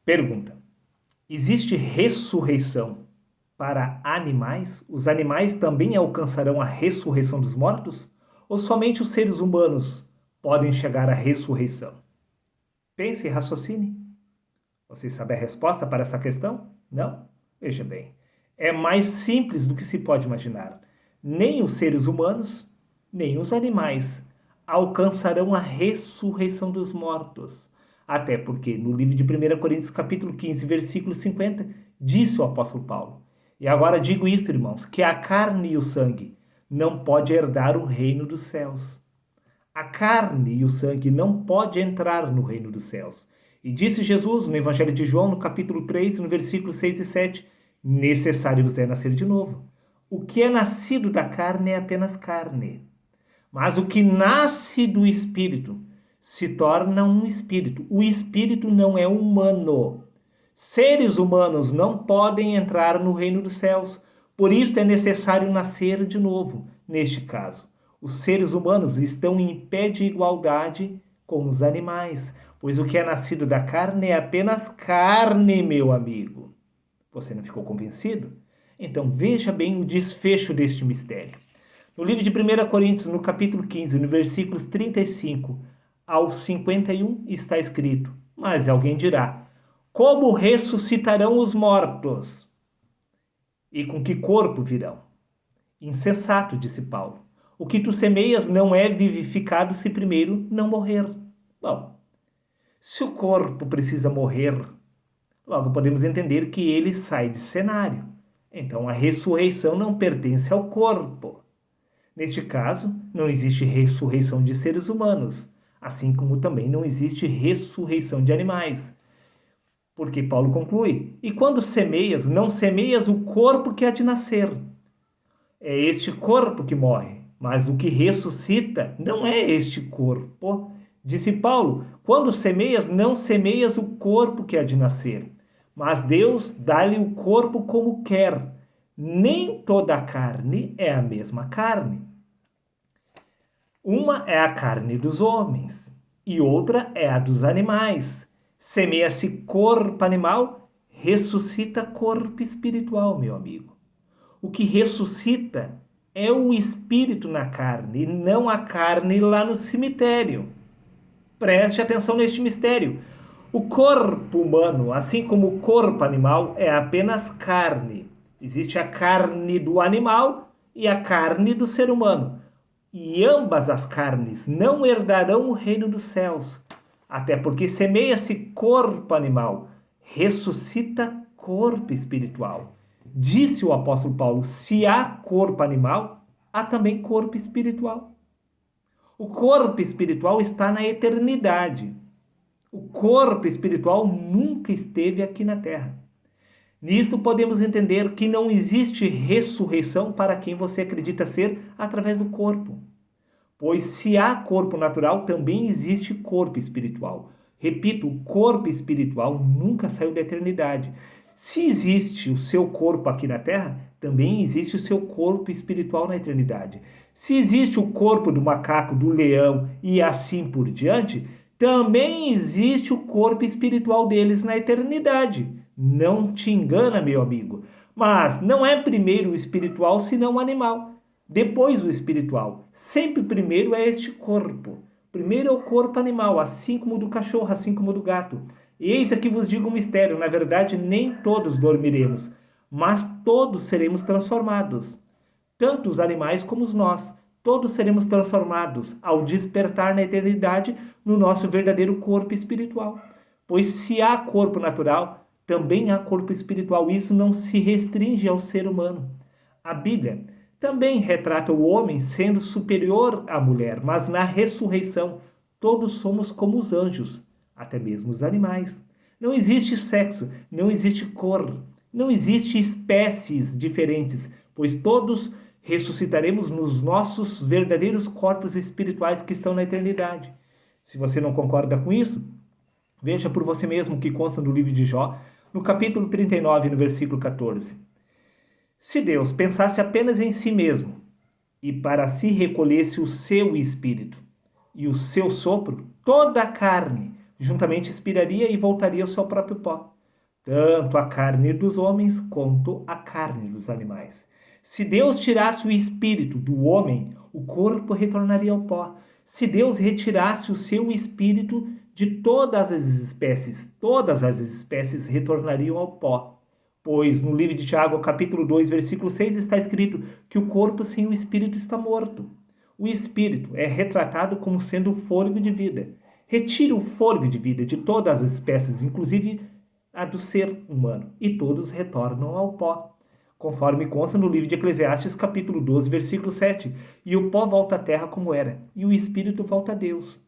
Pergunta: existe ressurreição para animais? Os animais também alcançarão a ressurreição dos mortos? Ou somente os seres humanos podem chegar à ressurreição? Pense e raciocine. Você sabe a resposta para essa questão? Não? Veja bem, é mais simples do que se pode imaginar. Nem os seres humanos, nem os animais alcançarão a ressurreição dos mortos. Até porque no livro de 1 Coríntios capítulo 15, versículo 50, disse o apóstolo Paulo: e agora digo isto, irmãos, que a carne e o sangue não pode herdar o reino dos céus. A carne e o sangue não pode entrar no reino dos céus. E disse Jesus no Evangelho de João, no capítulo 3, no versículo 6 e 7, necessário vos é nascer de novo. O que é nascido da carne é apenas carne. Mas o que nasce do Espírito se torna um espírito. O espírito não é humano. Seres humanos não podem entrar no reino dos céus. Por isso é necessário nascer de novo, neste caso. Os seres humanos estão em pé de igualdade com os animais, pois o que é nascido da carne é apenas carne, meu amigo. Você não ficou convencido? Então veja bem o desfecho deste mistério. No livro de 1 Coríntios, no capítulo 15, no versículos 35 ao 51, está escrito: mas alguém dirá: como ressuscitarão os mortos? E com que corpo virão? Insensato, disse Paulo. O que tu semeias não é vivificado se primeiro não morrer. Bom, se o corpo precisa morrer, logo podemos entender que ele sai de cenário. Então a ressurreição não pertence ao corpo. Neste caso, não existe ressurreição de seres humanos, assim como também não existe ressurreição de animais. Porque Paulo conclui: e quando semeias, não semeias o corpo que há de nascer. É este corpo que morre, mas o que ressuscita não é este corpo. Disse Paulo: quando semeias, não semeias o corpo que há de nascer, mas Deus dá-lhe o corpo como quer. Nem toda a carne é a mesma carne. Uma é a carne dos homens e outra é a dos animais. Semeia-se corpo animal, ressuscita corpo espiritual, meu amigo. O que ressuscita é o espírito na carne, e não a carne lá no cemitério. Preste atenção neste mistério. O corpo humano, assim como o corpo animal, é apenas carne. Existe a carne do animal e a carne do ser humano. E ambas as carnes não herdarão o reino dos céus. Até porque semeia-se corpo animal, ressuscita corpo espiritual. Disse o apóstolo Paulo: se há corpo animal, há também corpo espiritual. O corpo espiritual está na eternidade. O corpo espiritual nunca esteve aqui na terra. Nisto podemos entender que não existe ressurreição para quem você acredita ser através do corpo. Pois se há corpo natural, também existe corpo espiritual. Repito, o corpo espiritual nunca saiu da eternidade. Se existe o seu corpo aqui na Terra, também existe o seu corpo espiritual na eternidade. Se existe o corpo do macaco, do leão e assim por diante, também existe o corpo espiritual deles na eternidade. Não te engana, meu amigo. Mas não é primeiro o espiritual, senão o animal. Depois o espiritual. Sempre primeiro é este corpo. Primeiro é o corpo animal, assim como o do cachorro, assim como o do gato. Eis aqui vos digo um mistério: na verdade, nem todos dormiremos, mas todos seremos transformados. Tanto os animais como nós. Todos seremos transformados ao despertar na eternidade no nosso verdadeiro corpo espiritual. Pois se há corpo natural, também há corpo espiritual. Isso não se restringe ao ser humano. A Bíblia também retrata o homem sendo superior à mulher, mas na ressurreição todos somos como os anjos, até mesmo os animais. Não existe sexo, não existe cor, não existe espécies diferentes, pois todos ressuscitaremos nos nossos verdadeiros corpos espirituais que estão na eternidade. Se você não concorda com isso, veja por você mesmo o que consta no livro de Jó, no capítulo 39, no versículo 14. Se Deus pensasse apenas em si mesmo e para si recolhesse o seu espírito e o seu sopro, toda a carne juntamente expiraria e voltaria ao seu próprio pó. tanto a carne dos homens quanto a carne dos animais. Se Deus tirasse o espírito do homem, o corpo retornaria ao pó. Se Deus retirasse o seu espírito de todas as espécies retornariam ao pó. Pois no livro de Tiago, capítulo 2, versículo 6, está escrito que o corpo sem o espírito está morto. O espírito é retratado como sendo o fôlego de vida. Retire o fôlego de vida de todas as espécies, inclusive a do ser humano, e todos retornam ao pó. Conforme consta no livro de Eclesiastes, capítulo 12, versículo 7. E o pó volta à terra como era, e o espírito volta a Deus.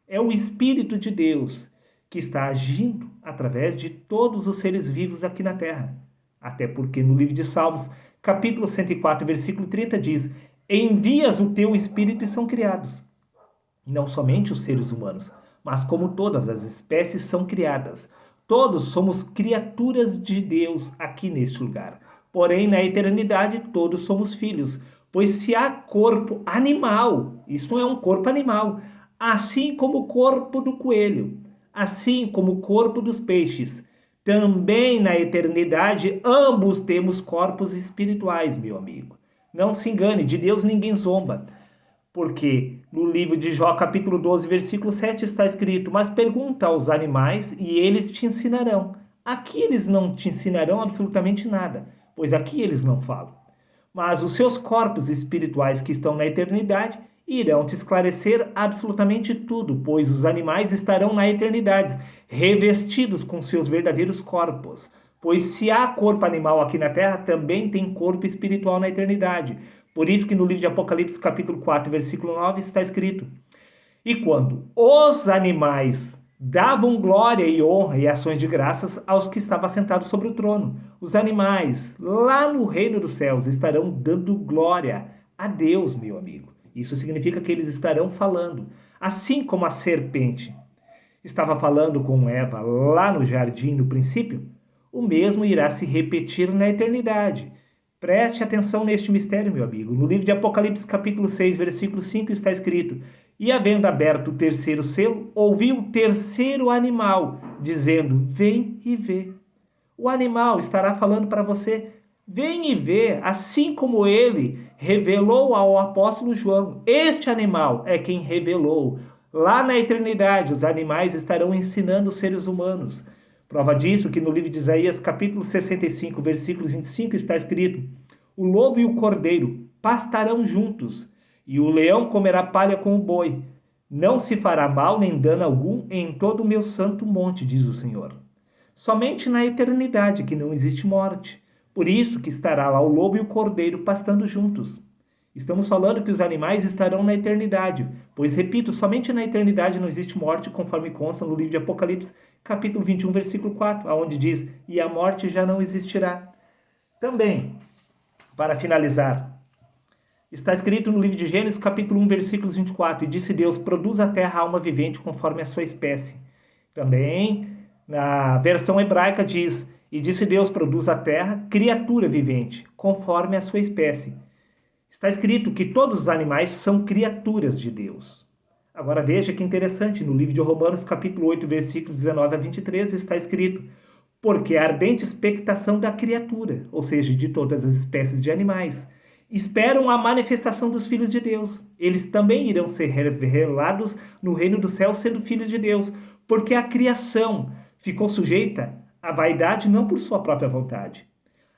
É o Espírito de Deus que está agindo através de todos os seres vivos aqui na terra. Até porque no livro de Salmos, capítulo 104, versículo 30 diz: envias o teu Espírito e são criados. Não somente os seres humanos, mas como todas as espécies são criadas. Todos somos criaturas de Deus aqui neste lugar. Porém, na eternidade, todos somos filhos. Pois se há corpo animal, isso é um corpo animal, assim como o corpo do coelho, assim como o corpo dos peixes, também na eternidade ambos temos corpos espirituais, meu amigo. Não se engane, de Deus ninguém zomba. Porque no livro de Jó, capítulo 12, versículo 7, está escrito: mas pergunta aos animais e eles te ensinarão. Aqui eles não te ensinarão absolutamente nada, pois aqui eles não falam. Mas os seus corpos espirituais que estão na eternidade irão te esclarecer absolutamente tudo, pois os animais estarão na eternidade, revestidos com seus verdadeiros corpos. Pois se há corpo animal aqui na terra, também tem corpo espiritual na eternidade. Por isso que no livro de Apocalipse, capítulo 4, versículo 9, está escrito: e quando os animais davam glória e honra e ações de graças aos que estavam sentados sobre o trono, os animais lá no reino dos céus estarão dando glória a Deus, meu amigo. Isso significa que eles estarão falando, assim como a serpente estava falando com Eva lá no jardim no princípio, o mesmo irá se repetir na eternidade. Preste atenção neste mistério, meu amigo. No livro de Apocalipse, capítulo 6, versículo 5, está escrito: e havendo aberto o terceiro selo, ouvi o terceiro animal, dizendo: vem e vê. O animal estará falando para você: vem e vê, assim como ele revelou ao apóstolo João. Este animal é quem revelou. Lá na eternidade, os animais estarão ensinando os seres humanos. Prova disso que no livro de Isaías, capítulo 65, versículo 25, está escrito: o lobo e o cordeiro pastarão juntos, e o leão comerá palha com o boi. Não se fará mal nem dano algum em todo o meu santo monte, diz o Senhor. Somente na eternidade que não existe morte. Por isso que estará lá o lobo e o cordeiro pastando juntos. Estamos falando que os animais estarão na eternidade, pois, repito, somente na eternidade não existe morte, conforme consta no livro de Apocalipse, capítulo 21, versículo 4, onde diz: e a morte já não existirá. Também, para finalizar, está escrito no livro de Gênesis, capítulo 1, versículos 24, e disse Deus: produz a terra alma vivente conforme a sua espécie. Também, na versão hebraica diz: e disse Deus: produz a terra criatura vivente conforme a sua espécie. Está escrito que todos os animais são criaturas de Deus. Agora veja que interessante, no livro de Romanos, capítulo 8, versículos 19 a 23, está escrito: porque a ardente expectação da criatura, ou seja, de todas as espécies de animais, esperam a manifestação dos filhos de Deus. Eles também irão ser revelados no reino do céu sendo filhos de Deus, porque a criação ficou sujeita à vaidade não por sua própria vontade.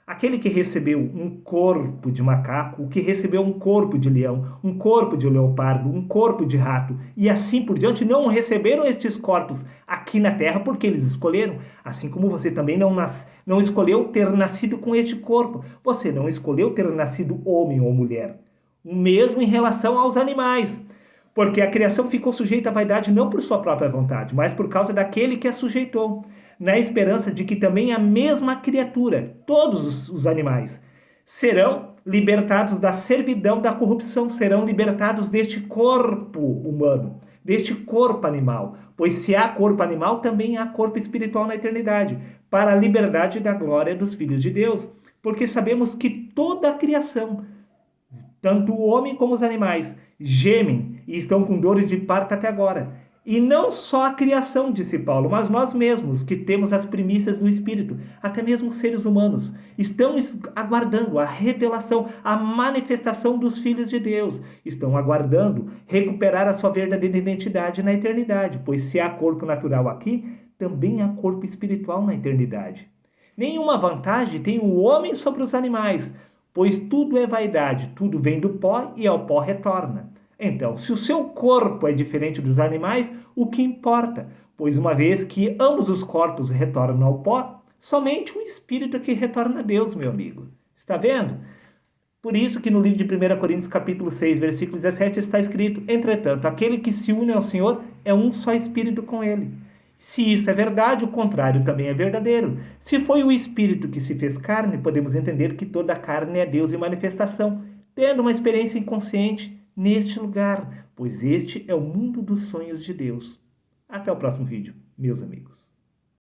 Aquele que recebeu um corpo de macaco, o que recebeu um corpo de leão, um corpo de leopardo, um corpo de rato e assim por diante, não receberam estes corpos aqui na terra porque eles escolheram. Assim como você também não escolheu ter nascido com este corpo. Você não escolheu ter nascido homem ou mulher. O mesmo em relação aos animais. Porque a criação ficou sujeita à vaidade não por sua própria vontade, mas por causa daquele que a sujeitou, na esperança de que também a mesma criatura, todos os animais, serão libertados da servidão da corrupção, serão libertados deste corpo humano, deste corpo animal. Pois se há corpo animal, também há corpo espiritual na eternidade, para a liberdade da glória dos filhos de Deus. Porque sabemos que toda a criação, tanto o homem como os animais, gemem e estão com dores de parto até agora. E não só a criação, disse Paulo, mas nós mesmos, que temos as primícias do Espírito, até mesmo os seres humanos, estamos aguardando a revelação, a manifestação dos filhos de Deus. Estão aguardando recuperar a sua verdadeira identidade na eternidade, pois se há corpo natural aqui, também há corpo espiritual na eternidade. Nenhuma vantagem tem o homem sobre os animais, pois tudo é vaidade, tudo vem do pó e ao pó retorna. Então, se o seu corpo é diferente dos animais, o que importa? Pois uma vez que ambos os corpos retornam ao pó, somente o espírito é que retorna a Deus, meu amigo. Está vendo? Por isso que no livro de 1 Coríntios capítulo 6, versículo 17 está escrito: entretanto, aquele que se une ao Senhor é um só espírito com ele. Se isso é verdade, o contrário também é verdadeiro. Se foi o Espírito que se fez carne, podemos entender que toda a carne é Deus em manifestação, tendo uma experiência inconsciente neste lugar, pois este é o mundo dos sonhos de Deus. Até o próximo vídeo, meus amigos.